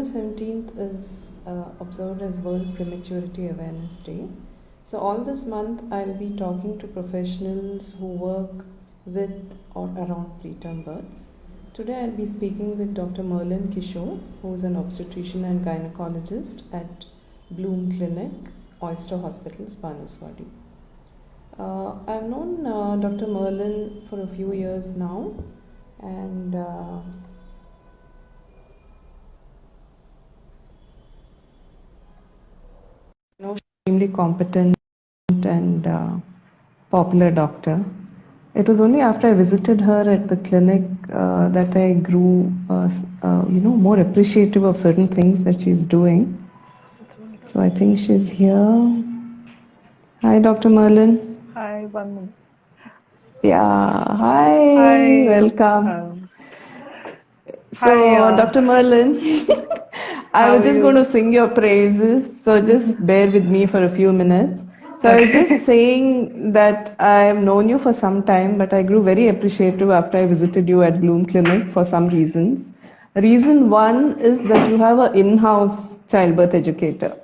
17th is observed as World Prematurity Awareness Day. So, all this month, I'll be talking to professionals who work with or around preterm births. Today, I'll be speaking with Dr. Merlin Kishore, who is an obstetrician and gynecologist at Bloom Clinic, Oyster Hospitals, Banaswadi. I've known Dr. Merlin for a few years now, and extremely competent and popular doctor. It was only after I visited her at the clinic that I grew, more appreciative of certain things that she's doing. So I think she's here. Hi, Dr. Merlin. Hi, 1 minute. Yeah, hi. Welcome. So, Dr. Merlin, I was just going to sing your praises, so just bear with me for a few minutes. So, I was just saying that I've known you for some time, but I grew very appreciative after I visited you at Bloom Clinic for some reasons. Reason one is that you have an in-house childbirth educator.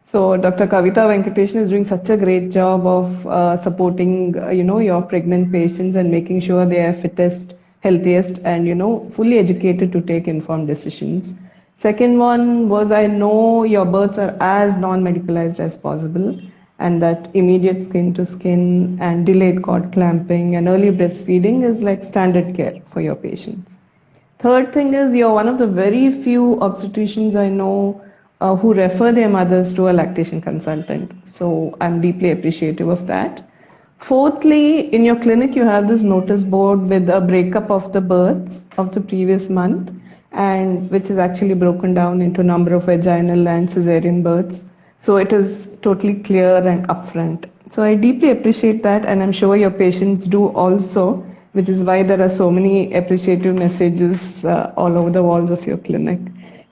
So Dr. Kavita Venkatesan is doing such a great job of supporting, your pregnant patients and making sure they are fittest, healthiest, and fully educated to take informed decisions. Second one was I know your births are as non-medicalized as possible, and that immediate skin to skin and delayed cord clamping and early breastfeeding is like standard care for your patients. Third thing is you're one of the very few obstetricians I know who refer their mothers to a lactation consultant. So I'm deeply appreciative of that. Fourthly, in your clinic, you have this notice board with a breakup of the births of the previous month, and which is actually broken down into number of vaginal and cesarean births. So it is totally clear and upfront. So I deeply appreciate that, and I'm sure your patients do also, which is why there are so many appreciative messages all over the walls of your clinic.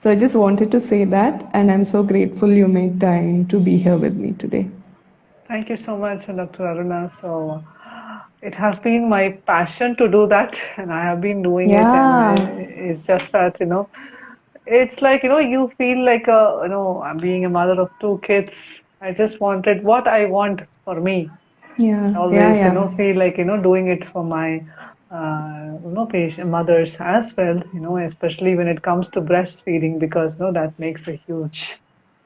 So I just wanted to say that, and I'm so grateful you made time to be here with me today. Thank you so much, Dr. Aruna. So it has been my passion to do that, and I have been doing it. And it's just that, it's like, you feel like, I'm being a mother of 2 kids. I just wanted what I want for me. Yeah. Always, feel like, doing it for my patient mothers as well, especially when it comes to breastfeeding, because that makes a huge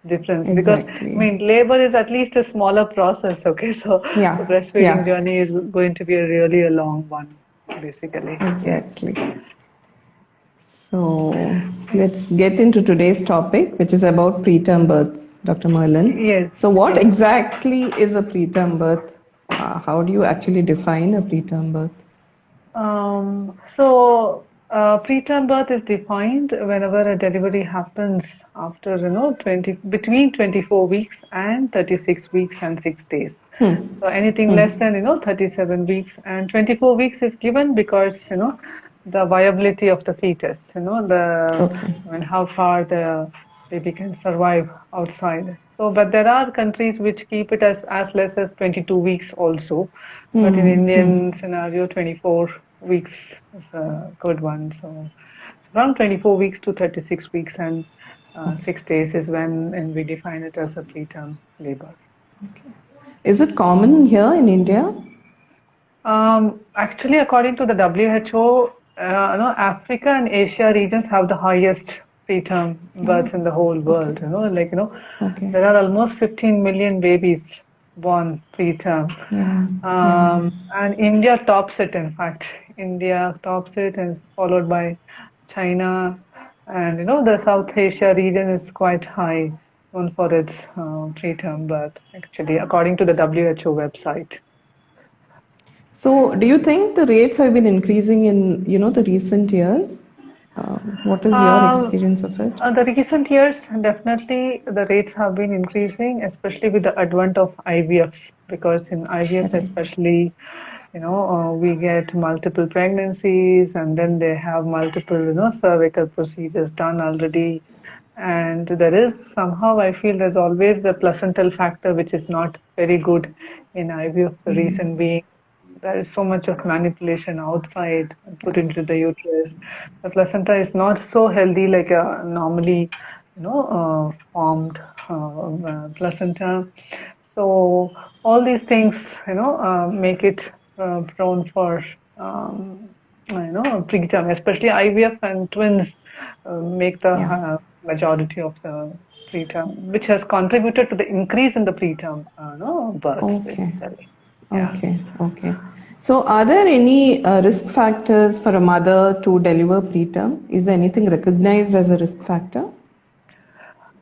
difference. Exactly. Because labor is at least a smaller process. Okay, so the breastfeeding journey is going to be a long one, basically. Exactly. Yes. So let's get into today's topic, which is about preterm births, Dr. Merlin. Yes. So what exactly is a preterm birth? How do you actually define a preterm birth? Preterm birth is defined whenever a delivery happens after, between 24 weeks and 36 weeks and 6 days. So anything less than, 37 weeks, and 24 weeks is given because, the viability of the fetus, how far the baby can survive outside. So, but there are countries which keep it as less as 22 weeks also. But in Indian scenario, 24 weeks is a good one. So around 24 weeks to 36 weeks and 6 days is when we define it as a preterm labor. Okay. Is it common here in India? Actually, according to the WHO, Africa and Asia regions have the highest preterm births in the whole world. There are almost 15 million babies born preterm. And India tops it, in fact. India tops it, and followed by China. And, the South Asia region is quite high, known for its preterm birth, actually, according to the WHO website. So, do you think the rates have been increasing in, the recent years? What is your experience of it? The recent years, definitely the rates have been increasing, especially with the advent of IVF, because in IVF especially, we get multiple pregnancies, and then they have multiple, cervical procedures done already. And there is somehow, I feel there's always the placental factor, which is not very good in IVF. The reason being, there is so much of manipulation outside put into the uterus. The placenta is not so healthy like normally formed placenta. So all these things, make it prone for, preterm, especially IVF and twins make the majority of the preterm, which has contributed to the increase in the preterm, births. Basically. Okay. So are there any risk factors for a mother to deliver preterm? Is there anything recognized as a risk factor?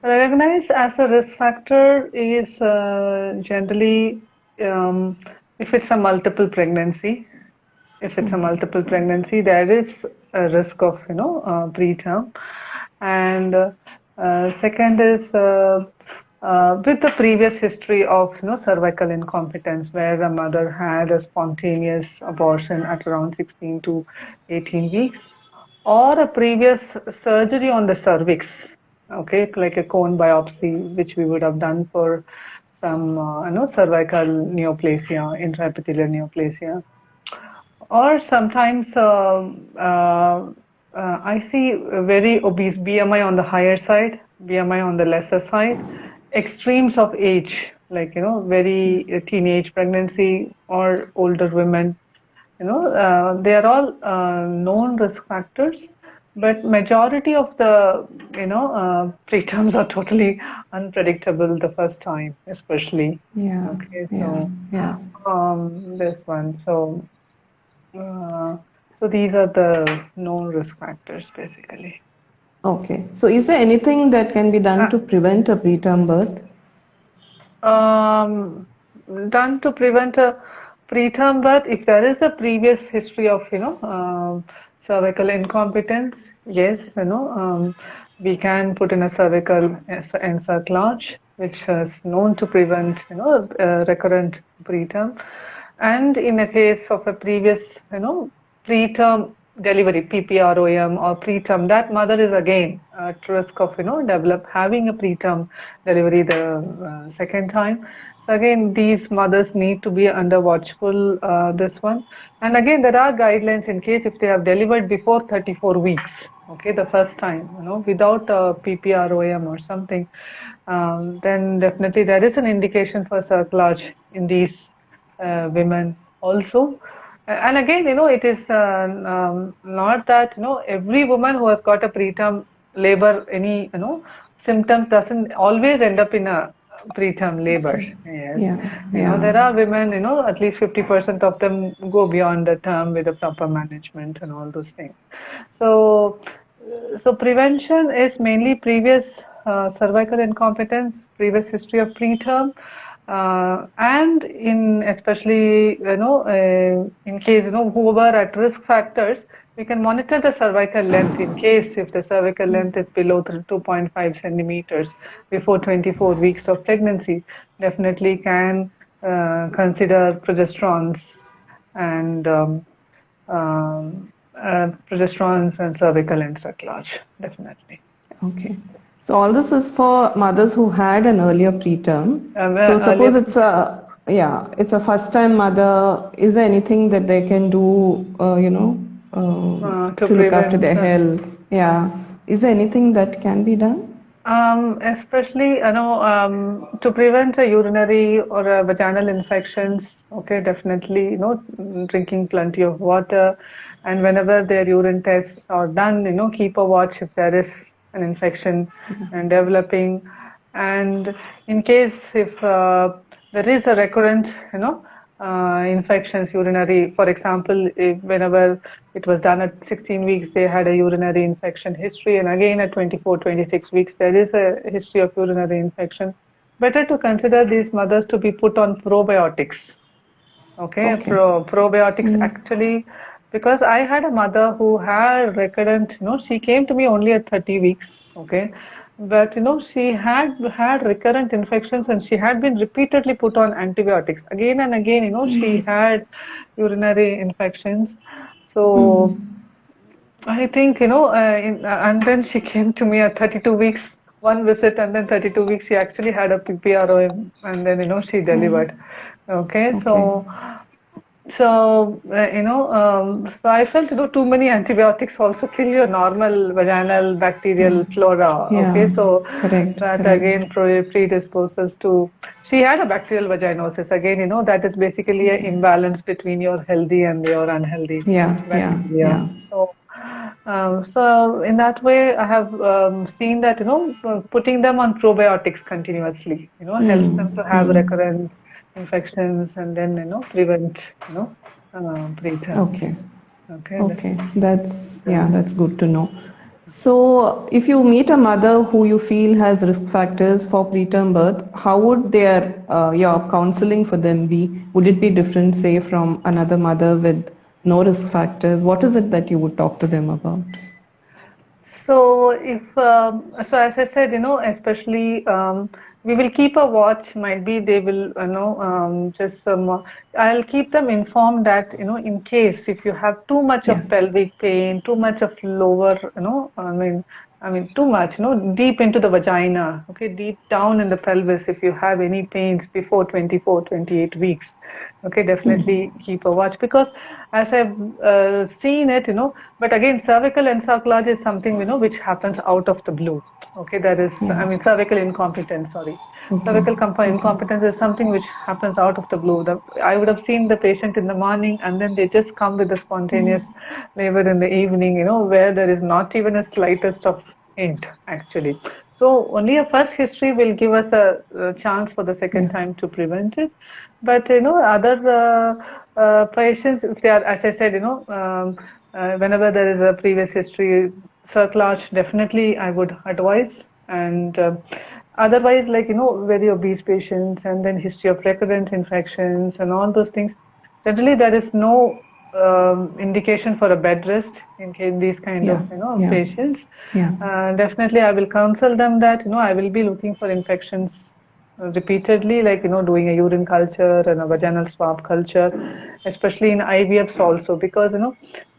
Recognized as a risk factor is generally if it's a multiple pregnancy. If it's a multiple pregnancy, there is a risk of preterm. And second is with the previous history of cervical incompetence, where the mother had a spontaneous abortion at around 16 to 18 weeks, or a previous surgery on the cervix, okay, like a cone biopsy, which we would have done for some cervical neoplasia, intraepithelial neoplasia. Or sometimes I see a very obese, BMI on the higher side, BMI on the lesser side, extremes of age, like very teenage pregnancy or older women. They are all known risk factors, but majority of the preterms are totally unpredictable the first time, especially. Okay, so this one. So these are the known risk factors, basically. Okay. So is there anything that can be done to prevent a preterm birth? Done to prevent a preterm birth, if there is a previous history of cervical incompetence, yes, we can put in a cervical encerclage, which is known to prevent recurrent preterm. And in a case of a previous preterm delivery, PPROM or preterm, that mother is again at risk of having a preterm delivery the second time. So again, these mothers need to be under watchful this one. And again, there are guidelines in case if they have delivered before 34 weeks, okay, the first time, without a PPROM or something, then definitely there is an indication for cerclage in these women also. And again, it is not that every woman who has got a preterm labor, any symptoms doesn't always end up in a preterm labor. Yes, there are women, at least 50% of them go beyond the term with the proper management and all those things. So prevention is mainly previous cervical incompetence, previous history of preterm. And in especially in case who are at risk factors, we can monitor the cervical length in case if the cervical length is below 2.5 centimeters before 24 weeks of pregnancy, definitely can consider progesterones and progesterones and cervical encerclage, definitely. Okay. So all this is for mothers who had an earlier preterm. So suppose it's a first-time mother. Is there anything that they can do, to look after their health? Yeah. Is there anything that can be done? Especially, to prevent a urinary or a vaginal infections. Okay, definitely, drinking plenty of water, and whenever their urine tests are done, keep a watch if there is an infection and developing. And in case if there is a recurrent, infections, urinary, for example, whenever it was done at 16 weeks, they had a urinary infection history, and again at 24, 26 weeks, there is a history of urinary infection. Better to consider these mothers to be put on probiotics. Okay. Probiotics actually, because I had a mother who had recurrent, she came to me only at 30 weeks. Okay. But, she had recurrent infections and she had been repeatedly put on antibiotics. Again and again, she had urinary infections. So I think, and then she came to me at 32 weeks, one visit, and then 32 weeks, she actually had a PPROM, and then, she delivered. Okay. So So, so I felt, too many antibiotics also kill your normal vaginal bacterial flora. Okay, so that again predisposes to, she had a bacterial vaginosis. Again, that is basically an imbalance between your healthy and your unhealthy bacteria. So in that way, I have seen that, putting them on probiotics continuously, helps them to have recurrent infections and then, prevent, preterms. Okay. That's good to know. So if you meet a mother who you feel has risk factors for preterm birth, how would your counseling for them be? Would it be different, say, from another mother with no risk factors? What is it that you would talk to them about? So so as I said, especially we will keep a watch. Might be they will, just I'll keep them informed that, in case if you have too much of pelvic pain, too much of lower, I mean too much, deep into the vagina, okay, deep down in the pelvis. If you have any pains before 24, 28 weeks, okay, definitely keep a watch, because as I've seen it, but again, cervical endocrinology is something, which happens out of the blue. Okay, that is, I mean, cervical incompetence, sorry. Cervical incompetence is something which happens out of the blue. I would have seen the patient in the morning and then they just come with a spontaneous labor in the evening, where there is not even a slightest of hint, actually. So only a first history will give us a chance for the second time to prevent it. But, other patients, if they are, as I said, whenever there is a previous history, cerclage, definitely I would advise. And otherwise, like, very obese patients and then history of recurrent infections and all those things, generally there is no indication for a bed rest in these kind of, patients. Definitely I will counsel them that, I will be looking for infections repeatedly, like, doing a urine culture and a vaginal swab culture, especially in IVFs also, because,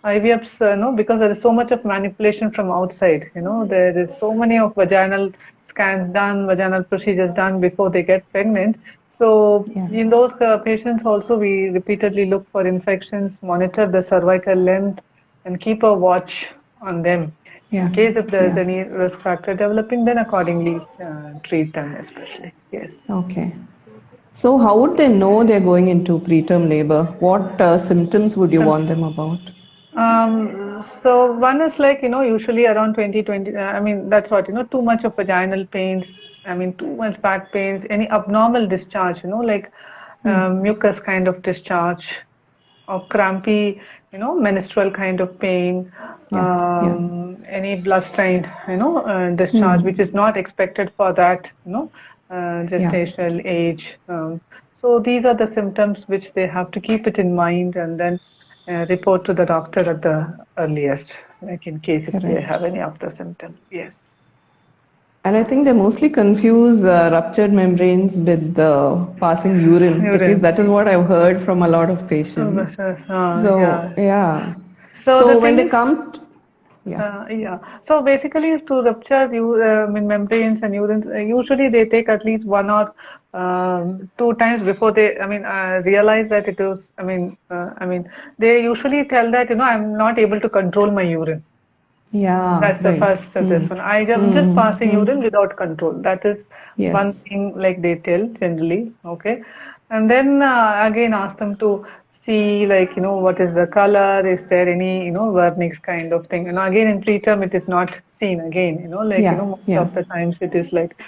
IVFs, because there is so much of manipulation from outside, there is so many of vaginal scans done, vaginal procedures done before they get pregnant. So in those patients also, we repeatedly look for infections, monitor the cervical length, and keep a watch on them. In case if there is any risk factor developing, then accordingly treat them, especially. Yes. Okay. So how would they know they're going into preterm labor? What symptoms would you warn them about? So one is like, usually around 2020, I mean, that's what, too much of vaginal pains, I mean, too much back pains, any abnormal discharge, like mucus kind of discharge, or crampy, menstrual kind of pain, any blood stained, discharge, which is not expected for that, gestational age. So these are the symptoms which they have to keep it in mind and then report to the doctor at the earliest, like in case if they have any of the symptoms. Yes. And I think they mostly confuse ruptured membranes with passing urine, because that is what I've heard from a lot of patients. So when they come... So basically, to rupture membranes and urines, usually they take at least 1 or 2 times before they, realize that it is. They usually tell that, I'm not able to control my urine. That's the first of this one. I'm just passing urine without control. That is one thing, like they tell generally. Okay, and then again ask them to see, like, what is the color, is there any, vernix kind of thing. And again, in preterm, it is not seen again, most of the times it is like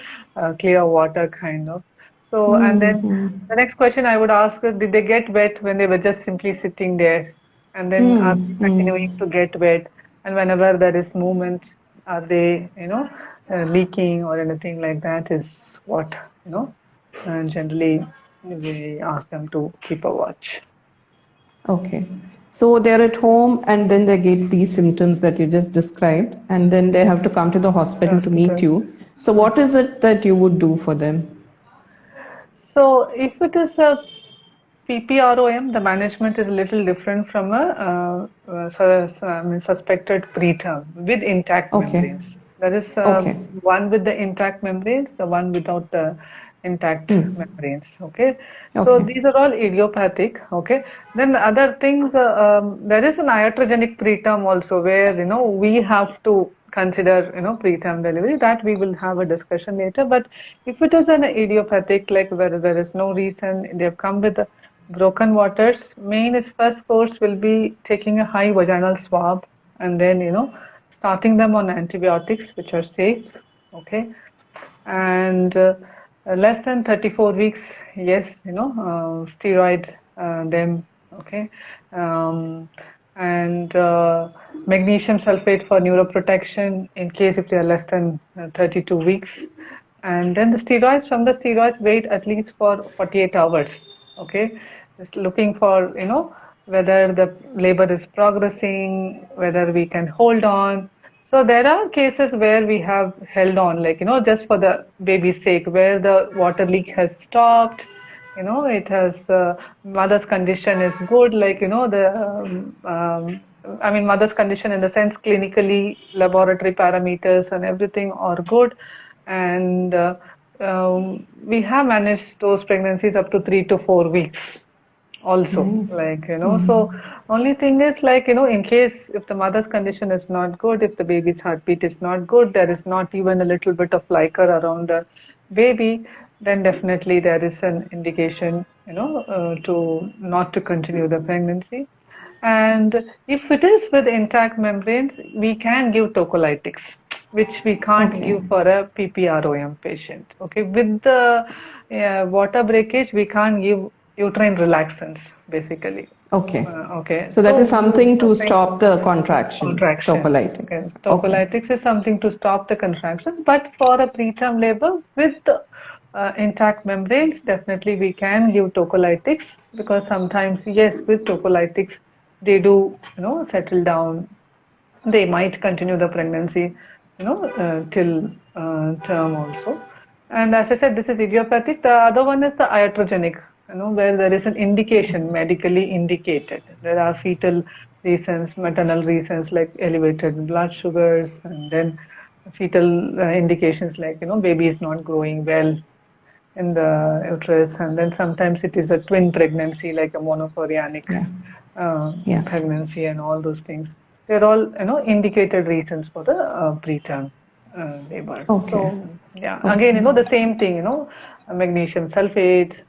clear water kind of. So, and then the next question I would ask is, did they get wet when they were just simply sitting there? And then are they continuing to get wet? And whenever there is movement, are they, leaking or anything like that, is what, and generally we ask them to keep a watch. Okay. So they're at home and then they get these symptoms that you just described, and then they have to come to the hospital to meet you. So what is it that you would do for them? So if it is a PPROM, the management is a little different from a suspected preterm with intact membranes. There is one with the intact membranes, the one without the intact membranes. Okay, so these are all idiopathic. Okay, then other things, there is an iatrogenic preterm also, where we have to consider preterm delivery. That we will have a discussion later. But if it is an idiopathic, like where there is no reason, they have come with broken waters, main is first course will be taking a high vaginal swab, and then starting them on antibiotics which are safe. Okay, and less than 34 weeks, yes, steroids them. Okay, and magnesium sulfate for neuroprotection in case if they are less than 32 weeks, and then the steroids, from the steroids wait at least for 48 hours. Okay, just looking for whether the labor is progressing, whether we can hold on. So there are cases where we have held on, like just for the baby's sake, where the water leak has stopped, it has mother's condition is good, like I mean mother's condition in the sense clinically laboratory parameters and everything are good, and we have managed those pregnancies up to 3 to 4 weeks also. Like so only thing is, like in case if the mother's condition is not good, if the baby's heartbeat is not good, there is not even a little bit of liquor around the baby, then definitely there is an indication to not to continue the pregnancy. And if it is with intact membranes, we can give tocolytics, which we can't give for a PPROM patient. Okay, with the water breakage, we can't give uterine relaxants, basically. Okay. So that is something to stop the contractions. Tocolytics. Okay. Tocolytics is something to stop the contractions, but for a preterm labor with intact membranes, definitely we can give tocolytics, because sometimes, yes, with tocolytics, they do, settle down. They might continue the pregnancy, till term also. And as I said, this is idiopathic. The other one is the iatrogenic, where there is an indication, medically indicated. There are fetal reasons, maternal reasons like elevated blood sugars, and then fetal indications like, baby is not growing well in the uterus, and then sometimes it is a twin pregnancy, like a monochorionic pregnancy, and all those things. They're all, indicated reasons for the preterm labor. So, again, the same thing, magnesium sulfate,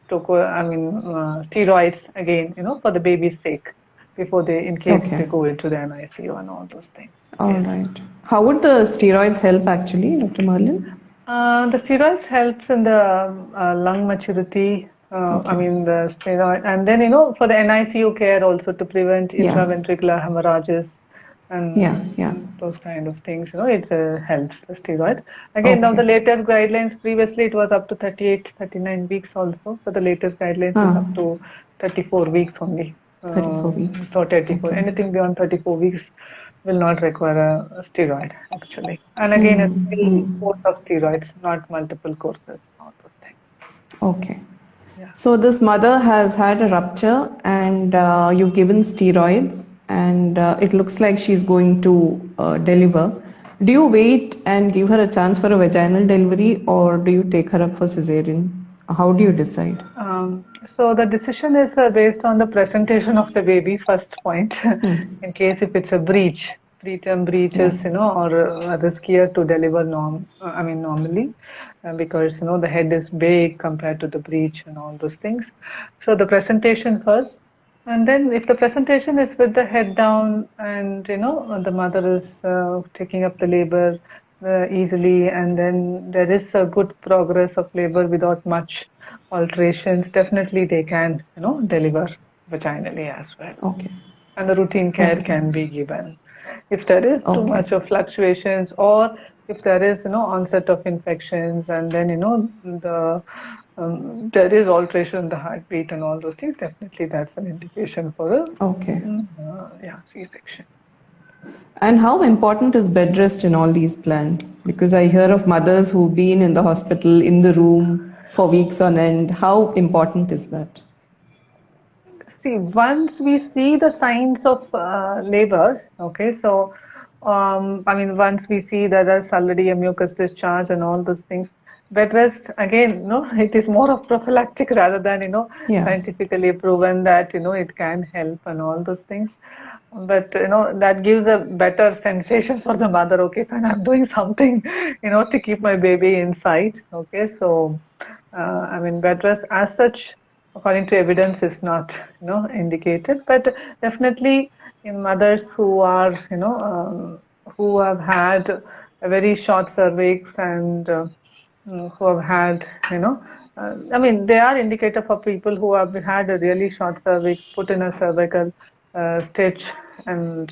steroids, again, for the baby's sake, before they, in case they go into the NICU and all those things. All right. How would the steroids help actually, Dr. Merlin? The steroids helps in the lung maturity. The steroid, and then for the NICU care also, to prevent intraventricular hemorrhages and those kind of things. It helps, the steroids. Again, now the latest guidelines, previously it was up to 38, 39 weeks also. So the latest guidelines is up to 34 weeks only. 34 weeks. So 34. Anything beyond 34 weeks will not require a steroid, actually. And again, it's still course of steroids, not multiple courses, all those things. Okay. So this mother has had a rupture, and you've given steroids, and it looks like she's going to deliver. Do you wait and give her a chance for a vaginal delivery, or do you take her up for cesarean? How do you decide? So the decision is based on the presentation of the baby, first point. In case if it's a breech, preterm breaches, or riskier to deliver normally, because the head is big compared to the breech and all those things. So the presentation first, and then if the presentation is with the head down, and the mother is taking up the labor easily, and then there is a good progress of labor without much alterations, definitely they can deliver vaginally as well. Okay. And the routine care can be given. If there is too much of fluctuations, or if there is onset of infections, and then there is alteration in the heartbeat and all those things, definitely that's an indication for a C-section. And how important is bed rest in all these plans? Because I hear of mothers who've been in the hospital, in the room for weeks on end. How important is that? See, once we see the signs of labor, so I mean, once we see that there's already a mucus discharge and all those things, bed rest, again, it is more of prophylactic rather than, scientifically proven that, it can help and all those things. But, that gives a better sensation for the mother. Okay, fine, I'm doing something, to keep my baby inside. Okay, so, I mean, bed rest as such, according to evidence, is not, indicated. But definitely in mothers who are, who have had a very short cervix and who have had, I mean, they are indicator for people who have had a really short cervix, put in a cervical stitch, and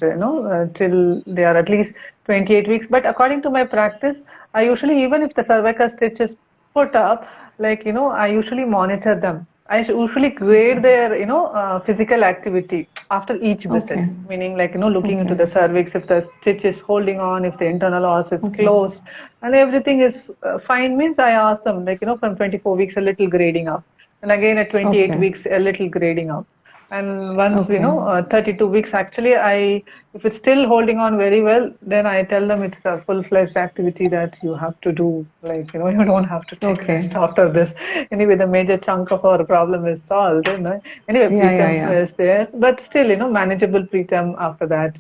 till they are at least 28 weeks. But according to my practice, I usually, even if the cervical stitch is put up, like, I usually monitor them. I usually grade their, physical activity after each visit, meaning like, looking into the cervix, if the stitch is holding on, if the internal os is closed, and everything is fine, means I ask them, like, from 24 weeks, a little grading up. And again, at 28 weeks, a little grading up. And once, 32 weeks, actually, if it's still holding on very well, then I tell them it's a full-fledged activity that you have to do. Like, you don't have to take rest after this. Anyway, the major chunk of our problem is solved. Anyway, preterm is there, but still, manageable preterm after that,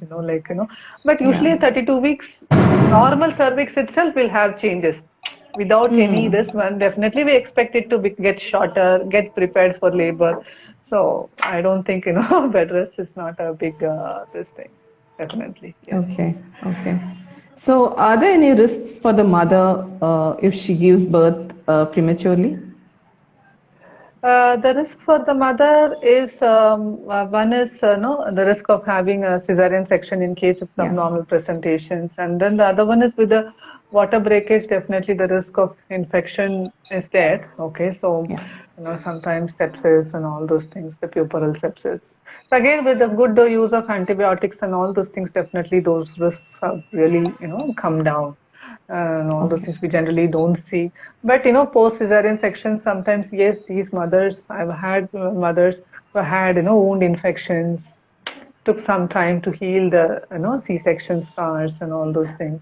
But usually at 32 weeks, normal cervix itself will have changes. Without any this one, definitely we expect it to get shorter, get prepared for labor. So I don't think, bed rest is not a big this thing. Definitely, yes. Okay. So are there any risks for the mother if she gives birth prematurely? The risk for the mother is, one is the risk of having a cesarean section in case of abnormal presentations. And then the other one is with the water breakage, definitely the risk of infection is there. Okay, so sometimes sepsis and all those things, the puerperal sepsis. So again, with the good use of antibiotics and all those things, definitely those risks have really, come down. And all those things we generally don't see. But, post cesarean section, sometimes, yes, these mothers, I've had mothers who had, wound infections, took some time to heal the, C-section scars and all those things.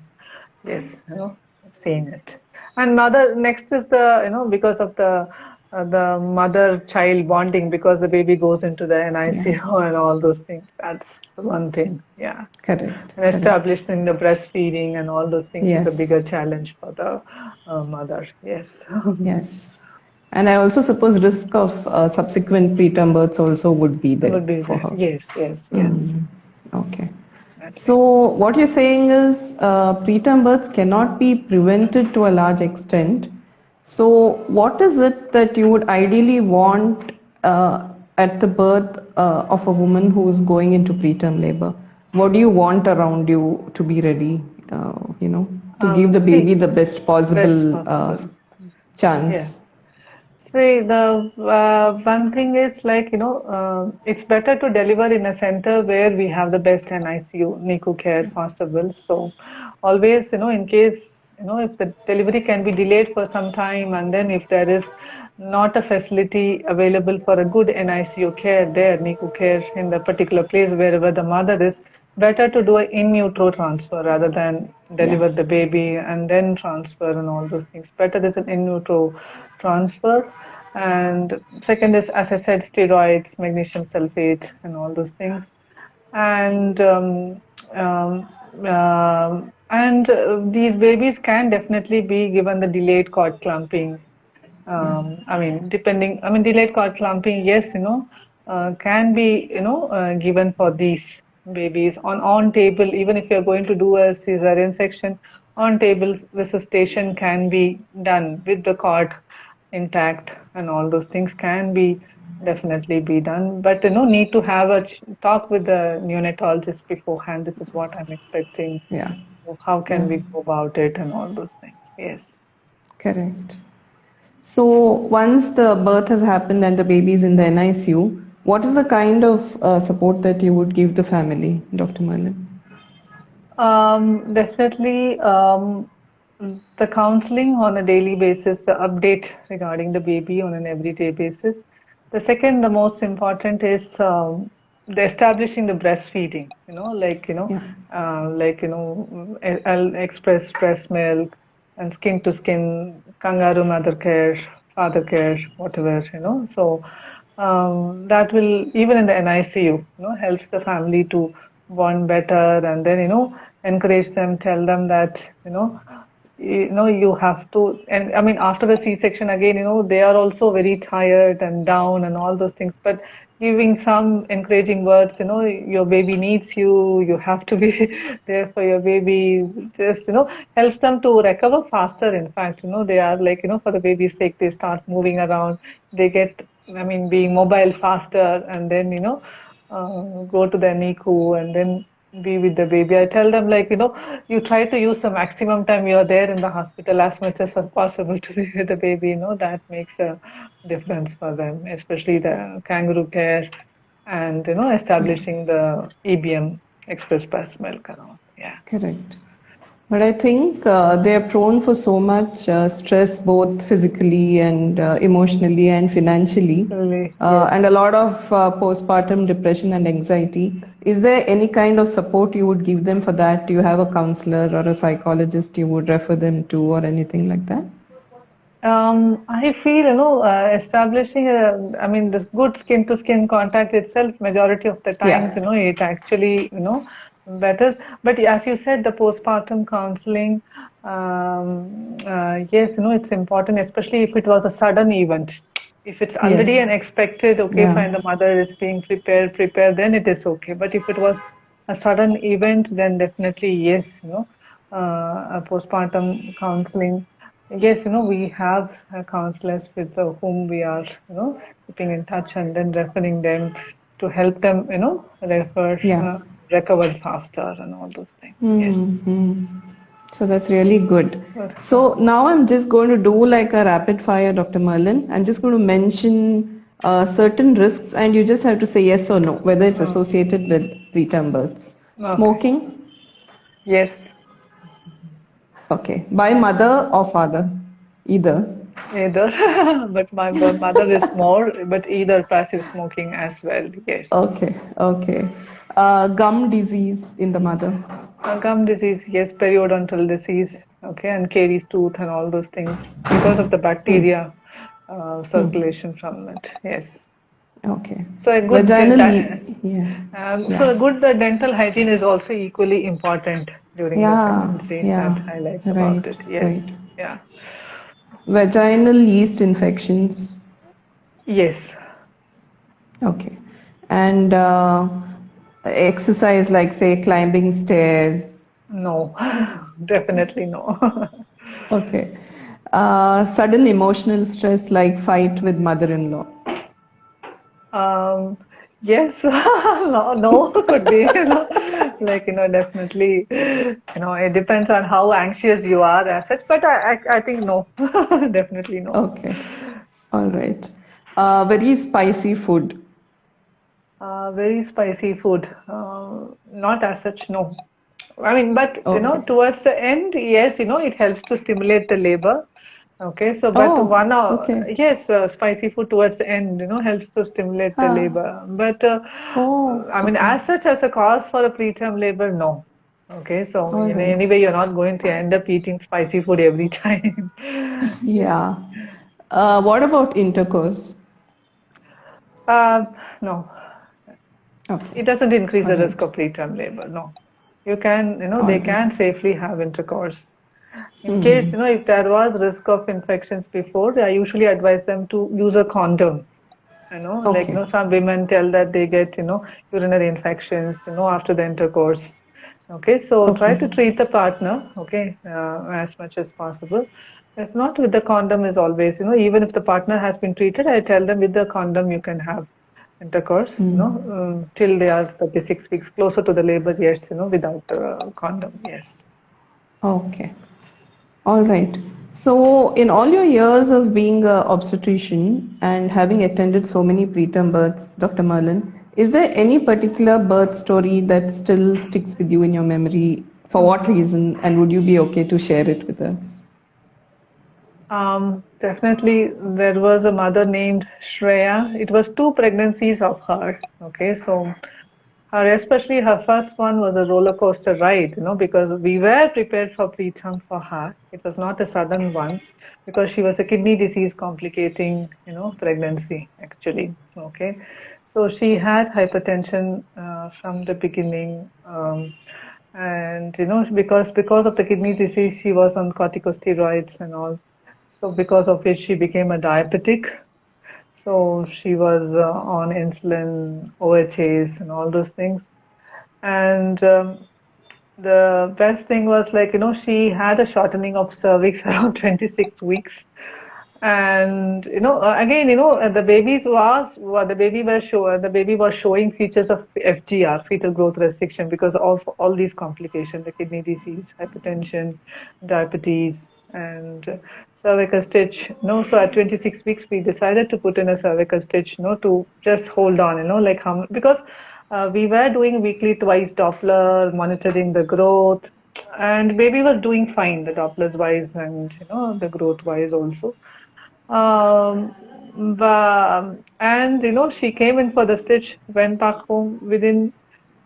Yes, I've seen it. And next is the, because of the mother-child bonding, because the baby goes into the NICU and all those things. That's one thing, Correct. And establishing the breastfeeding and all those things is a bigger challenge for the mother, yes. Yes. And I also suppose risk of subsequent preterm births also would be there for her. Yes. Okay. So what you're saying is preterm births cannot be prevented to a large extent. So what is it that you would ideally want at the birth of a woman who is going into preterm labor? What do you want around you to be ready, to give the baby the best possible chance? Yeah. See, the one thing is like, it's better to deliver in a center where we have the best NICU care possible. So always, in case, if the delivery can be delayed for some time, and then if there is not a facility available for a good NICU care there, NICU care in the particular place wherever the mother is, better to do an in utero transfer rather than deliver the baby and then transfer and all those things. Better is an in utero transfer. And second is, as I said, steroids, magnesium sulfate, and all those things. And these babies can definitely be given the delayed cord clamping. Delayed cord clamping, yes, can be, given for these babies on table. Even if you're going to do a cesarean section, on table resuscitation can be done with the cord intact, and all those things can be definitely be done. But need to have a talk with the neonatologist beforehand. This is what I'm expecting. How can we go about it and all those things? Yes. Correct. So once the birth has happened and the baby is in the NICU, what is the kind of support that you would give the family, Dr. Merlin? Definitely the counseling on a daily basis, the update regarding the baby on an everyday basis. The second, the most important is establishing the breastfeeding, I'll express breast milk and skin to skin, kangaroo mother care, father care, whatever, so that will, even in the NICU, helps the family to bond better, and then, encourage them, tell them that, you have to, and I mean, after the C-section again, they are also very tired and down and all those things, but giving some encouraging words, your baby needs you, you have to be there for your baby, just, helps them to recover faster. In fact, they are like, for the baby's sake, they start moving around, they get, being mobile faster, and then, go to the NICU and then be with the baby. I tell them, like, you try to use the maximum time you're there in the hospital as much as possible to be with the baby, that makes a difference for them, especially the kangaroo care and, establishing the EBM, express breast milk and all. Yeah. Correct. But I think they are prone for so much stress, both physically and emotionally and financially, Really, and a lot of postpartum depression and anxiety. Is there any kind of support you would give them for that? Do you have a counselor or a psychologist you would refer them to, or anything like that? I feel, establishing this good skin to skin contact itself, majority of the times, it actually, better. But as you said, the postpartum counseling, yes, it's important, especially if it was a sudden event. If it's already unexpected, fine, the mother is being prepared, then it is okay. But if it was a sudden event, then definitely yes, a postpartum counseling. Yes, we have counselors with whom we are, keeping in touch and then referring them to help them, recover faster and all those things. Mm-hmm. So that's really good. So now I'm just going to do like a rapid fire, Dr. Merlin. I'm just going to mention certain risks, and you just have to say yes or no, whether it's associated with preterm births. Okay. Smoking? Yes. Okay. By mother or father? Either. But my mother is more, but either passive smoking as well. Yes. Okay. Gum disease in the mother? Gum disease, yes. Periodontal disease, and caries tooth and all those things because of the bacteria circulation from it. Yes. Okay. So a good dental hygiene is also equally important during the pregnancy. That highlights about it. Yes. Right. Yeah. Vaginal yeast infections? Yes. Okay. And exercise like, say, climbing stairs? No, definitely no. Okay. Sudden emotional stress like fight with mother-in-law? Yes, no, could be, definitely, it depends on how anxious you are as such, but I think no, definitely no. Okay. All right. Very spicy food? Very spicy food, not as such, no. But, towards the end, yes, it helps to stimulate the labor. Okay, so but yes, spicy food towards the end, helps to stimulate the labor. But as such as a cause for a preterm labor, no. Okay, so anyway, you're not going to end up eating spicy food every time. Yeah. What about intercourse? No. Okay. It doesn't increase the risk of preterm labor. No. You can, they can safely have intercourse. In case, if there was risk of infections before, I usually advise them to use a condom. Some women tell that they get, urinary infections, after the intercourse. Okay, so try to treat the partner, as much as possible. If not, with the condom is always, even if the partner has been treated, I tell them with the condom you can have intercourse, till they are 36 weeks, closer to the labor years, without the condom, yes. Okay. All right. So in all your years of being an obstetrician and having attended so many preterm births, Dr. Merlin, is there any particular birth story that still sticks with you in your memory? For what reason? And would you be okay to share it with us? Definitely, there was a mother named Shreya. It was 2 pregnancies of her. Okay, so especially her first one was a roller coaster ride, because we were prepared for preterm for her. It was not a sudden one because she was a kidney disease complicating, pregnancy actually. Okay, so she had hypertension from the beginning. And because of the kidney disease, she was on corticosteroids and all. So because of which she became a diabetic. So she was on insulin, OHAs, and all those things. And the best thing was she had a shortening of cervix around 26 weeks. And again, the baby was showing features of FGR, fetal growth restriction, because of all these complications, the kidney disease, hypertension, diabetes, and cervical stitch. So at 26 weeks, we decided to put in a cervical stitch, to just hold on, because we were doing weekly twice Doppler, monitoring the growth, and baby was doing fine, the Dopplers wise and the growth wise also. And she came in for the stitch, went back home within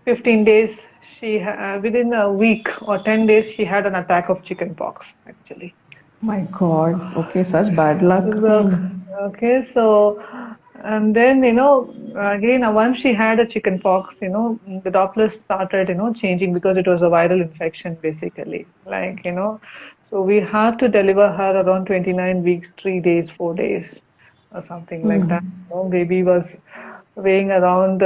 15 days. Within a week or 10 days, she had an attack of chickenpox, actually. My God. Okay, such bad luck. Okay, so, and then, again, once she had a chickenpox, the Doppler started, changing because it was a viral infection, basically. So we had to deliver her around 29 weeks, 3 days, 4 days, or something like that. Baby was weighing around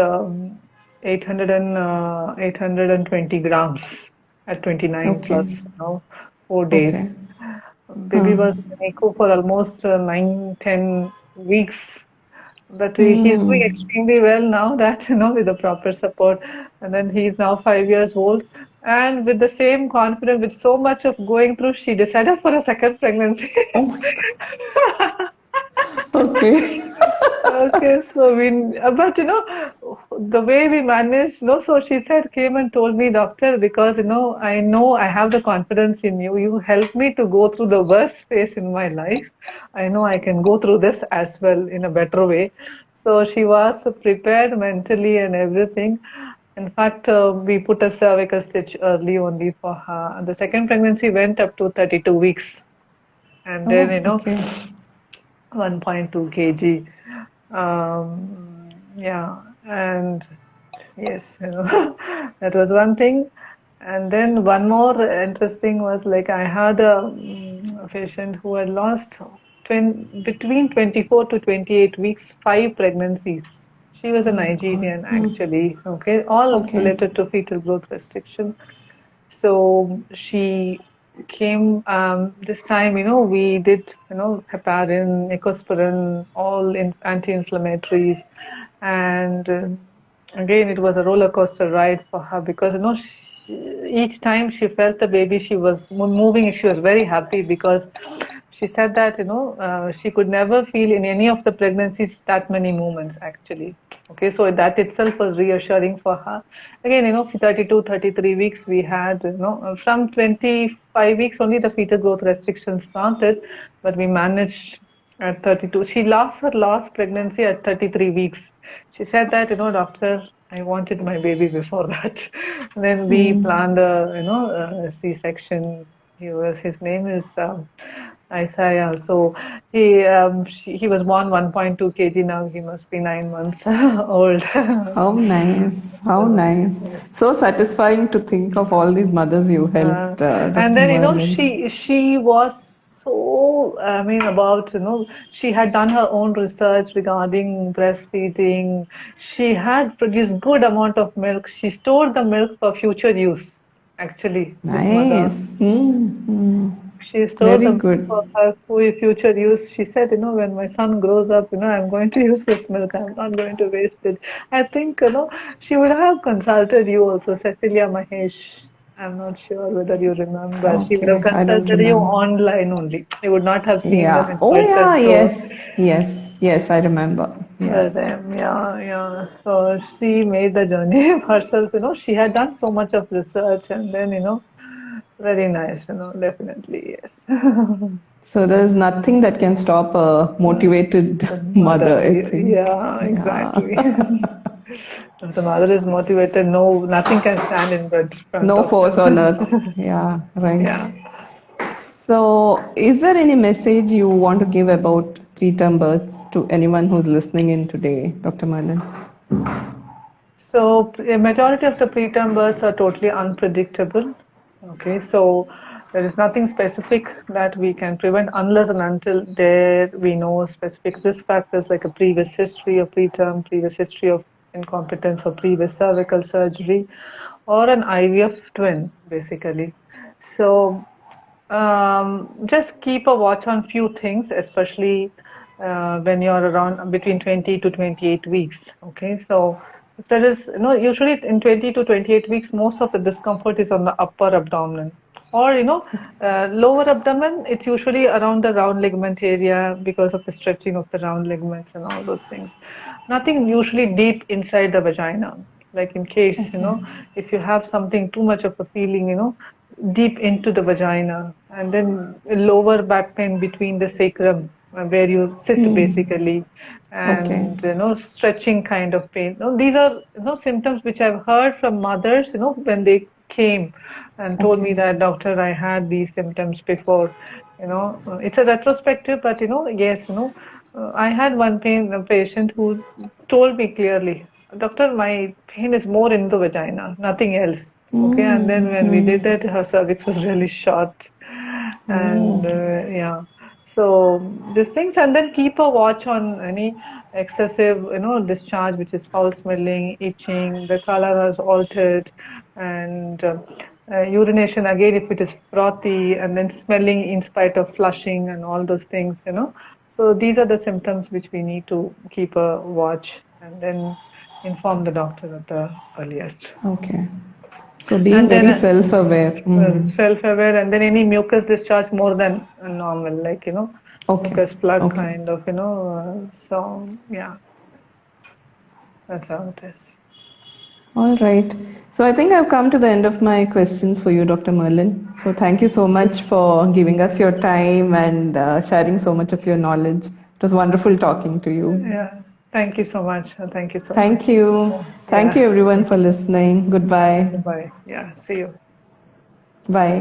820 grams at 29 plus, 4 days. Okay. Baby was in NICU for almost 9-10 weeks. But he's doing extremely well now that, with the proper support. And then he's now 5 years old. And with the same confidence, with so much of going through, she decided for a second pregnancy. Oh my God. Okay. Okay, so but the way we managed, so she came and told me, doctor, because I know I have the confidence in you. You helped me to go through the worst phase in my life. I know I can go through this as well in a better way. So she was prepared mentally and everything. In fact, we put a cervical stitch early only for her. The second pregnancy went up to 32 weeks. And then, 1.2 kg. Yeah, and yes, that was one thing. And then one more interesting was I had a patient who had lost between 24 to 28 weeks, 5 pregnancies. She was a Nigerian, actually, okay, all related to fetal growth restriction. So she came this time, we did, heparin, neosporin, all anti-inflammatories. And again, it was a roller coaster ride for her because, each time she felt the baby, she was moving. She was very happy because she said that, she could never feel in any of the pregnancies that many movements, actually. Okay, so that itself was reassuring for her. Again, 32, 33 weeks we had, from 25 weeks only the fetal growth restriction started, but we managed at 32. She lost her last pregnancy at 33 weeks. She said that, doctor, I wanted my baby before that. And then we planned a C-section. His name is Isaiah. So he was born 1.2 kg. Now he must be 9 months old. How nice! How nice! So satisfying to think of all these mothers you helped. And then she was so, about, she had done her own research regarding breastfeeding. She had produced good amount of milk. She stored the milk for future use, actually. Nice. She stored the milk for her future use. She said, when my son grows up, I'm going to use this milk. I'm not going to waste it. I think, she would have consulted you also, Cecilia Mahesh. I'm not sure whether you remember. She would have consulted you online only. You would not have seen them in person. Yes, I remember. Yes. Yeah. So she made the journey herself. She had done so much of research, and then Very nice, definitely, yes. So there's nothing that can stop a motivated mother, I think. Yeah, exactly. If the mother is motivated, nothing can stand in front No of force on earth. them. Yeah, right. Yeah. So, is there any message you want to give about preterm births to anyone who's listening in today, Dr. Merlin? So, a majority of the preterm births are totally unpredictable. Okay, so there is nothing specific that we can prevent unless and until there we know specific risk factors like a previous history of preterm, previous history of incompetence or previous cervical surgery, or an IVF twin, basically. So, just keep a watch on few things, especially when you're around between 20 to 28 weeks. Okay, so if there is, usually in 20 to 28 weeks, most of the discomfort is on the upper abdomen. Or, lower abdomen, it's usually around the round ligament area because of the stretching of the round ligaments and all those things. Nothing usually deep inside the vagina. Like in case, if you have something too much of a feeling, deep into the vagina, and then lower back pain between the sacrum where you sit basically, and stretching kind of pain. These are symptoms which I've heard from mothers, when they came and told me that, doctor, I had these symptoms before. It's a retrospective, but yes, I had one patient who told me clearly, doctor, my pain is more in the vagina, nothing else. Okay, and then when we did that, her cervix was really short, and yeah. So these things, and then keep a watch on any excessive, discharge, which is foul smelling, itching, the color has altered, and urination again if it is frothy, and then smelling in spite of flushing and all those things. So these are the symptoms which we need to keep a watch and then inform the doctor at the earliest. Okay. So being very self-aware. Self-aware, and then any mucus discharge more than normal, like, mucus plug kind of, so yeah, that's how it is. All right. So I think I've come to the end of my questions for you, Dr. Merlin. So thank you so much for giving us your time and sharing so much of your knowledge. It was wonderful talking to you. Yeah. Thank you so much. Thank you so much. Thank you. Thank you everyone for listening. Goodbye. Goodbye. Yeah. See you. Bye.